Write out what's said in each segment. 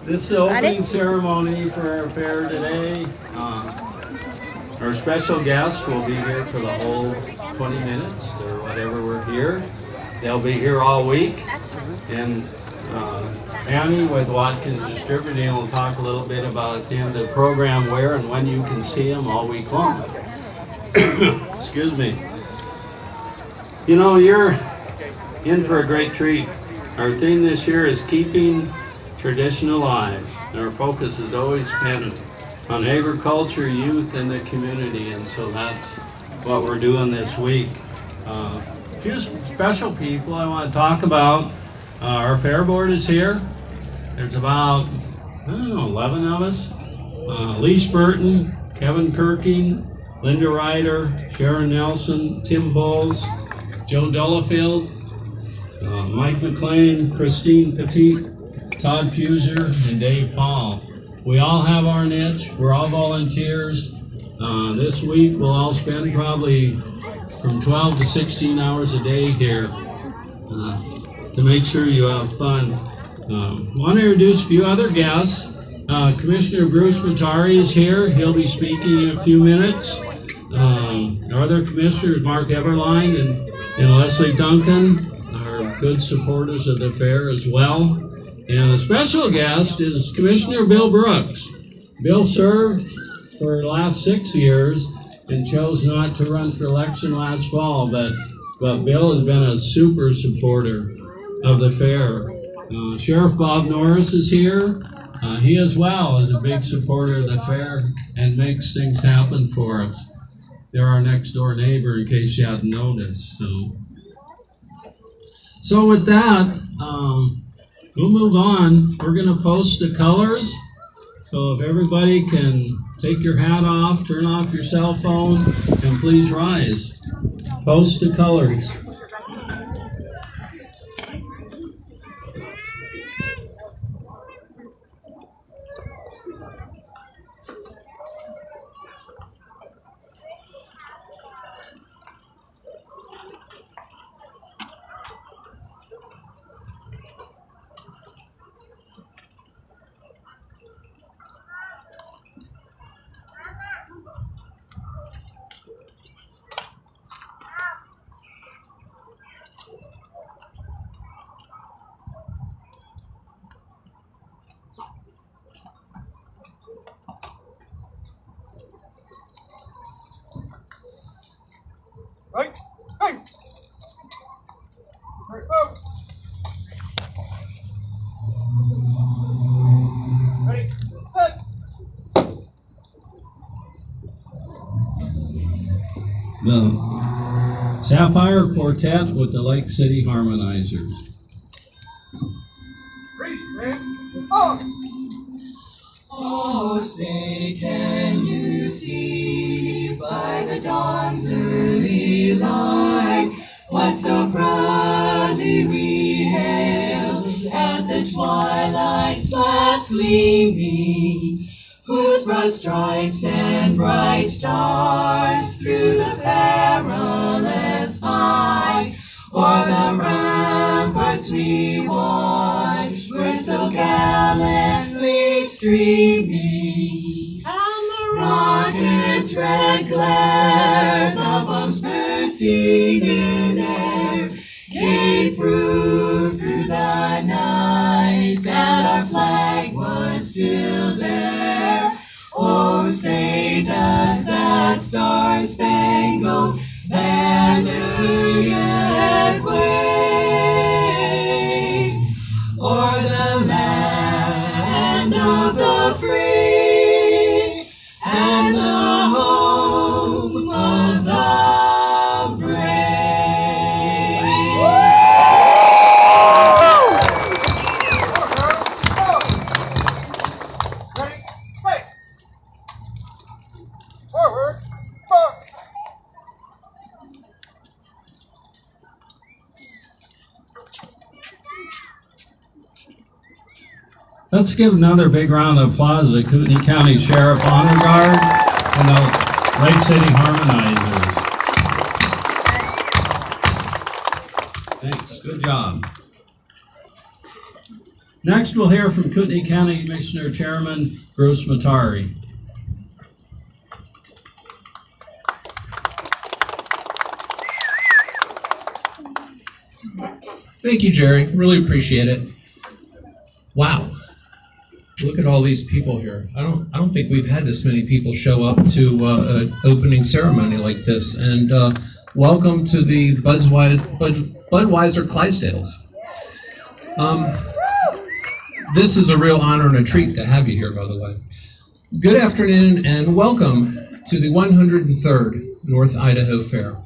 This is the opening ceremony for our fair today. Our special guests will be here for the whole 20 minutes or whatever we're here. They'll be here all week. And Annie with Watkins Distributing will talk a little bit about at the end of the program where and when you can see them all week long. Excuse me. You know, you're in for a great treat. Our theme this year is keeping tradition alive. Our focus has always been on agriculture, youth, and the community, and so that's what we're doing this week. A few special people I want to talk about. Our fair board is here. There's about, I don't know, 11 of us. Lee Spurton, Kevin Kirking, Linda Ryder, Sharon Nelson, Tim Bowles, Joe Delafield, Mike McLean, Christine Petit, Todd Fuser, and Dave Paul. We all have our niche. We're all volunteers. This week we'll all spend probably from 12 to 16 hours a day here to make sure you have fun. I want to introduce a few other guests. Commissioner Bruce Matari is here. He'll be speaking in a few minutes. Our other commissioners, Mark Everline and Leslie Duncan, are good supporters of the fair as well. And the special guest is Commissioner Bill Brooks. Bill served for the last 6 years and chose not to run for election last fall, but Bill has been a super supporter of the fair. Sheriff Bob Norris is here. He as well is a big supporter of the fair and makes things happen for us. They're our next door neighbor, in case you hadn't noticed. So with that, we'll move on. We're going to post the colors. So if everybody can take your hat off, turn off your cell phone, and please rise. Post the colors. Right, hey! Right, go! Ready, set! The Sapphire Quartet with the Lake City Harmonizers. Ready, and on! Oh, say, can you see by the dawn's early light what so proudly we hailed at the twilight's last gleaming, whose broad stripes and bright stars through the perilous fight o'er the ramparts we watched were so gallantly streaming, and the rockets' red glare, the bombs bursting in air, gave proof through the night that our flag was still there. Oh, say, does that star-spangled banner yet wave o'er the land of the free and the home of the brave? Ready, wait! Forward, forward! Let's give another big round of applause to Kootenai County Sheriff Honor Guard and the Lake City Harmonizers. Thanks, good job. Next, we'll hear from Kootenai County Commissioner Chairman Gross Matari. Thank you, Jerry. Really appreciate it. Wow. Look at all these people here. I don't think we've had this many people show up to an opening ceremony like this. And welcome to the Budweiser Clydesdales. This is a real honor and a treat to have you here, by the way. Good afternoon and welcome to the 103rd North Idaho Fair,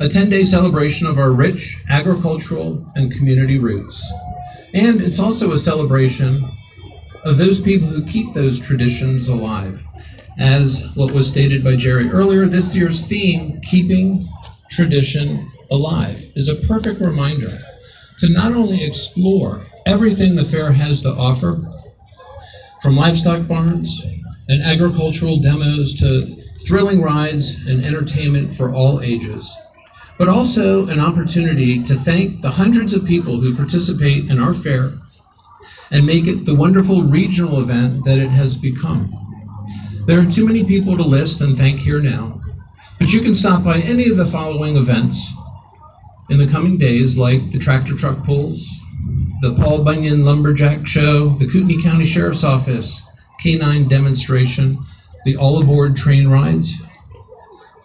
a 10-day celebration of our rich agricultural and community roots. And it's also a celebration of those people who keep those traditions alive. As what was stated by Jerry earlier, this year's theme, Keeping Tradition Alive, is a perfect reminder to not only explore everything the fair has to offer, from livestock barns and agricultural demos to thrilling rides and entertainment for all ages, but also an opportunity to thank the hundreds of people who participate in our fair and make it the wonderful regional event that it has become. There are too many people to list and thank here now, but you can stop by any of the following events in the coming days, like the tractor truck pulls, the Paul Bunyan Lumberjack Show, the Kootenai County Sheriff's Office Canine Demonstration, the All Aboard train rides,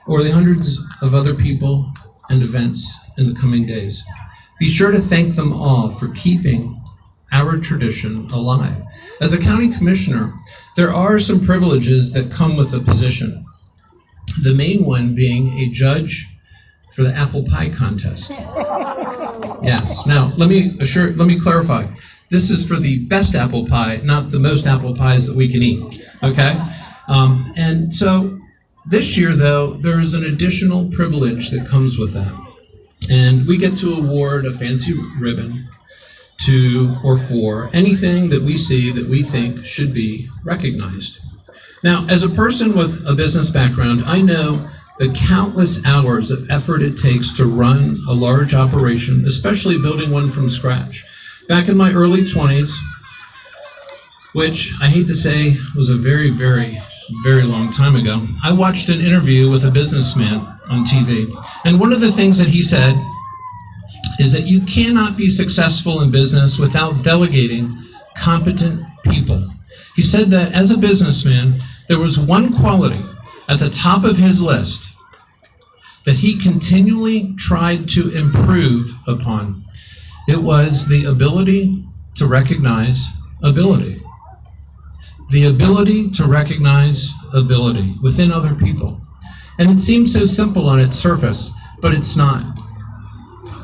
or the hundreds of other people and events in the coming days. Be sure to thank them all for keeping our tradition alive. As a county commissioner, there are some privileges that come with the position. The main one being a judge for the apple pie contest. Yes. Now, let me clarify. This is for the best apple pie, not the most apple pies that we can eat. Okay? And so this year, though, there is an additional privilege that comes with that. And we get to award a fancy ribbon to or for anything that we see that we think should be recognized. Now, as a person with a business background, I know the countless hours of effort it takes to run a large operation, especially building one from scratch. Back in my early 20s, which I hate to say was a very, very, very long time ago, I watched an interview with a businessman on TV. And one of the things that he said is that you cannot be successful in business without delegating competent people. He said that as a businessman, there was one quality at the top of his list that he continually tried to improve upon. It was the ability to recognize ability. The ability to recognize ability within other people. And it seems so simple on its surface, but it's not.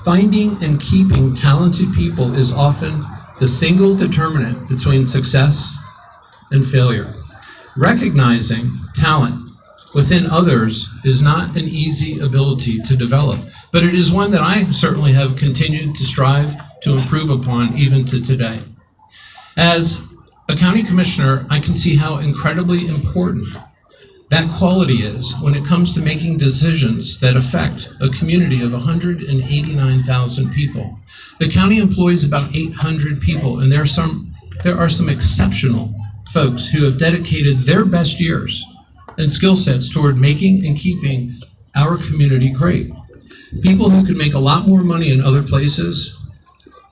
Finding and keeping talented people is often the single determinant between success and failure. Recognizing talent within others is not an easy ability to develop, but it is one that I certainly have continued to strive to improve upon even to today. As a county commissioner, I can see how incredibly important that quality is when it comes to making decisions that affect a community of 189,000 people. The county employs about 800 people, and there are some exceptional folks who have dedicated their best years and skill sets toward making and keeping our community great. People who could make a lot more money in other places,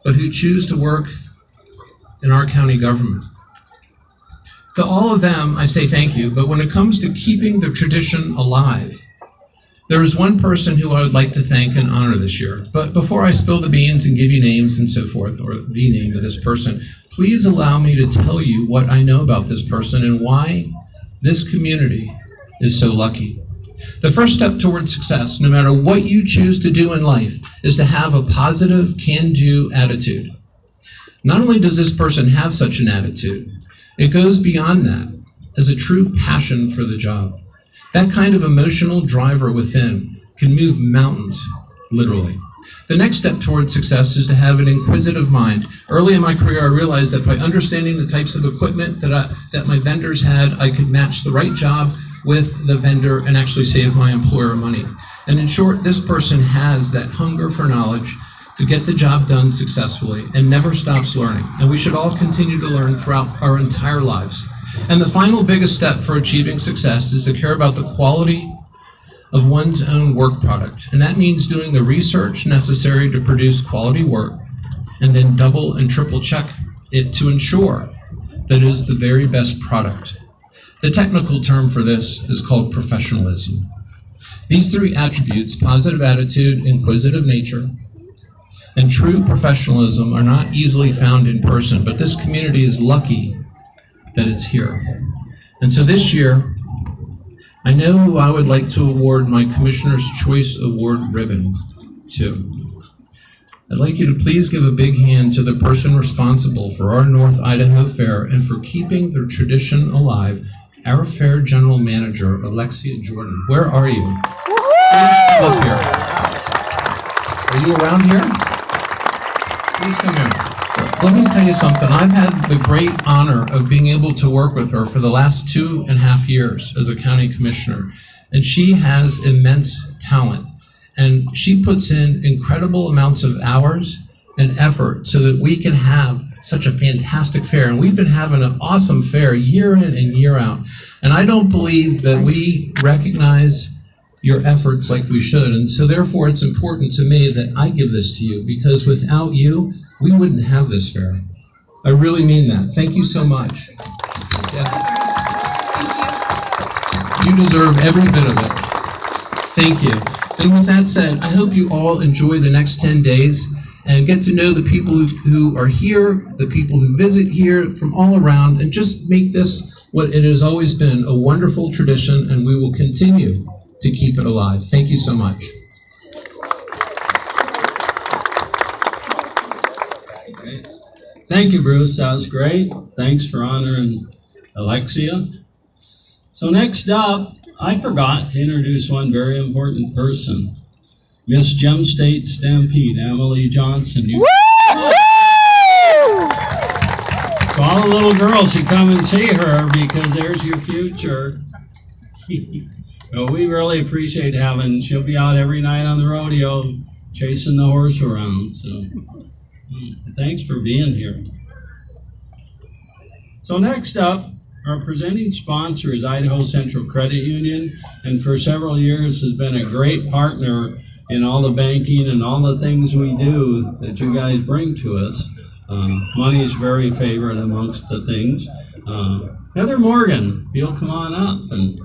but who choose to work in our county government. To all of them, I say thank you, but when it comes to keeping the tradition alive, there is one person who I would like to thank and honor this year. But before I spill the beans and give you names and so forth, or the name of this person, please allow me to tell you what I know about this person and why this community is so lucky. The first step toward success, no matter what you choose to do in life, is to have a positive, can-do attitude. Not only does this person have such an attitude, it goes beyond that as a true passion for the job. That kind of emotional driver within can move mountains, literally. The next step toward success is to have an inquisitive mind. Early in my career, I realized that by understanding the types of equipment that my vendors had, I could match the right job with the vendor and actually save my employer money. And in short, this person has that hunger for knowledge to get the job done successfully and never stops learning. And we should all continue to learn throughout our entire lives. And the final biggest step for achieving success is to care about the quality of one's own work product. And that means doing the research necessary to produce quality work and then double and triple check it to ensure that it is the very best product. The technical term for this is called professionalism. These three attributes, positive attitude, inquisitive nature, and true professionalism, are not easily found in person, but this community is lucky that it's here. And so this year, I know who I would like to award my Commissioner's Choice Award ribbon to. I'd like you to please give a big hand to the person responsible for our North Idaho Fair and for keeping the tradition alive, our Fair General Manager, Alexia Jordan. Where are you? Please come up here. Are you around here? Please come here. Let me tell you something. I've had the great honor of being able to work with her for the last 2.5 years as a county commissioner. And she has immense talent. And she puts in incredible amounts of hours and effort so that we can have such a fantastic fair. And we've been having an awesome fair year in and year out. And I don't believe that we recognize your efforts like we should. And so therefore it's important to me that I give this to you, because without you, we wouldn't have this fair. I really mean that. Thank you so much. Yes. You deserve every bit of it. Thank you. And with that said, I hope you all enjoy the next 10 days and get to know the people who are here, the people who visit here from all around, and just make this what it has always been, a wonderful tradition, and we will continue to keep it alive. Thank you so much. Thank you, Bruce. That was great. Thanks for honoring Alexia. So next up, I forgot to introduce one very important person. Miss Gem State Stampede, Emily Johnson. So all the little girls should come and see her, because there's your future. Well, we really appreciate having, she'll be out every night on the rodeo chasing the horse around. So thanks for being here. So next up, our presenting sponsor is Idaho Central Credit Union, and for several years has been a great partner in all the banking and all the things we do that you guys bring to us. Money is very favorite amongst the things. Heather Morgan, if you'll come on up. And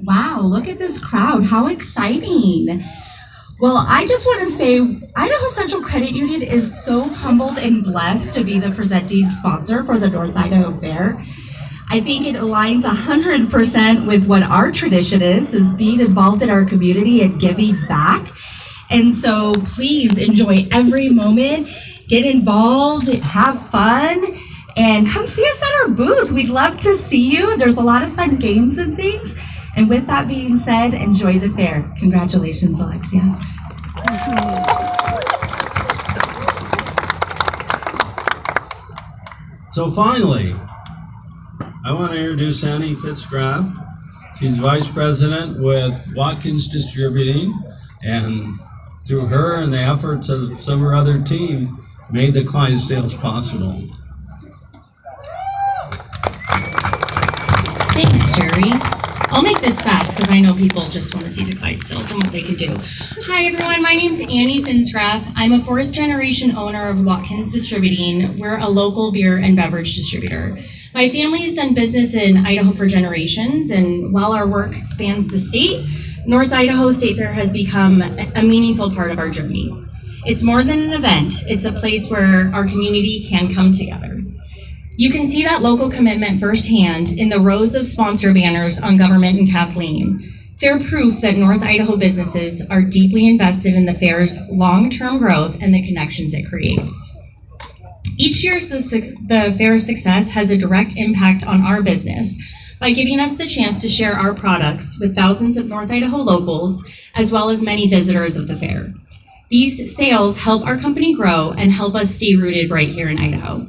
wow, look at this crowd. How exciting. Well, I just want to say Idaho Central Credit Union is so humbled and blessed to be the presenting sponsor for the North Idaho Fair. I think it aligns 100% with what our tradition is being involved in our community and giving back. And so please enjoy every moment, get involved, have fun, and come see us at our booth. We'd love to see you. There's a lot of fun games and things. And with that being said, enjoy the fair. Congratulations, Alexia. so finally, I want to introduce Annie Fitzgraff. She's Vice President with Watkins Distributing, and through her and the efforts of some of her other team, made the Clydesdales possible. Thanks, Jerry. I'll make this fast because I know people just want to see the Clydesdales and what they can do. Hi everyone, my name's Annie Finsgraff. I'm a 4th generation owner of Watkins Distributing. We're a local beer and beverage distributor. My family has done business in Idaho for generations, and while our work spans the state, North Idaho State Fair has become a meaningful part of our journey. It's more than an event, it's a place where our community can come together. You can see that local commitment firsthand in the rows of sponsor banners on Government and Kathleen. They're proof that North Idaho businesses are deeply invested in the fair's long-term growth and the connections it creates. Each year, the fair's success has a direct impact on our business by giving us the chance to share our products with thousands of North Idaho locals, as well as many visitors of the fair. These sales help our company grow and help us stay rooted right here in Idaho.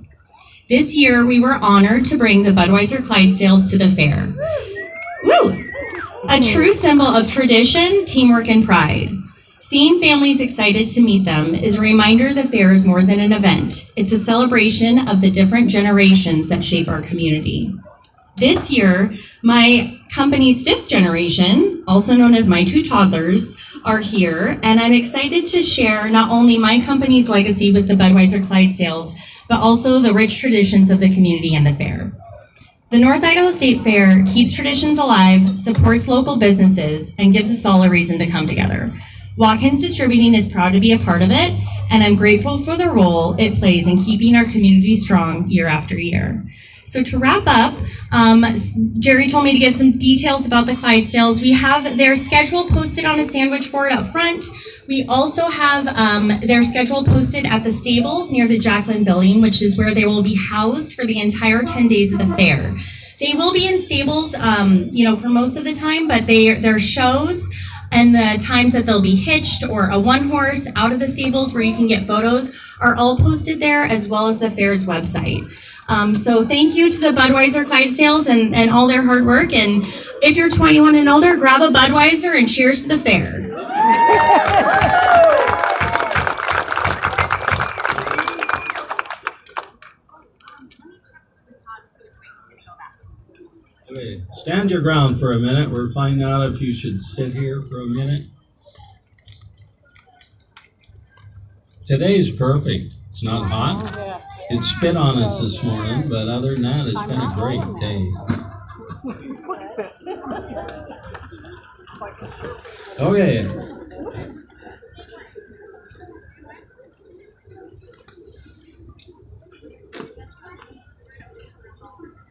This year, we were honored to bring the Budweiser Clydesdales to the fair. Woo! A true symbol of tradition, teamwork, and pride. Seeing families excited to meet them is a reminder the fair is more than an event. It's a celebration of the different generations that shape our community. This year, my company's 5th generation, also known as my 2 toddlers, are here, and I'm excited to share not only my company's legacy with the Budweiser Clydesdales, but also the rich traditions of the community and the fair. The North Idaho State Fair keeps traditions alive, supports local businesses, and gives us all a reason to come together. Watkins Distributing is proud to be a part of it, and I'm grateful for the role it plays in keeping our community strong year after year. So to wrap up, Jerry told me to give some details about the Clydesdales. We have their schedule posted on a sandwich board up front. We also have their schedule posted at the stables near the Jacqueline building, which is where they will be housed for the entire 10 days of the fair. They will be in stables, for most of the time, but their shows and the times that they'll be hitched or a one-horse out of the stables where you can get photos are all posted there, as well as the fair's website. So thank you to the Budweiser Clydesdales and all their hard work. And if you're 21 and older, grab a Budweiser and cheers to the fair. Okay, stand your ground for a minute. We're finding out if you should sit here for a minute. Today's perfect. It's not hot. It spit on us this morning, but other than that, it's been a great day. Okay.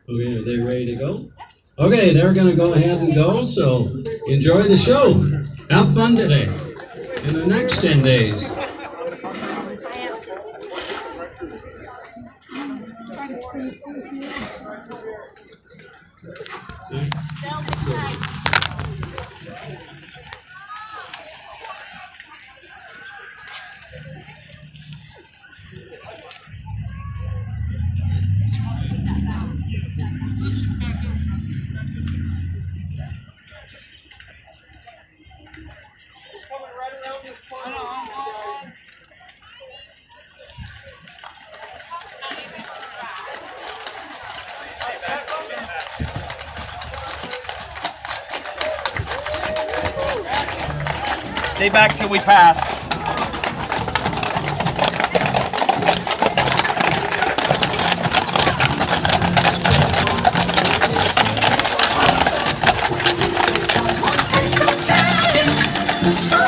Okay, are they ready to go? Okay, they're going to go ahead and go, so enjoy the show. Have fun today in the next 10 days. Stay back till we pass. So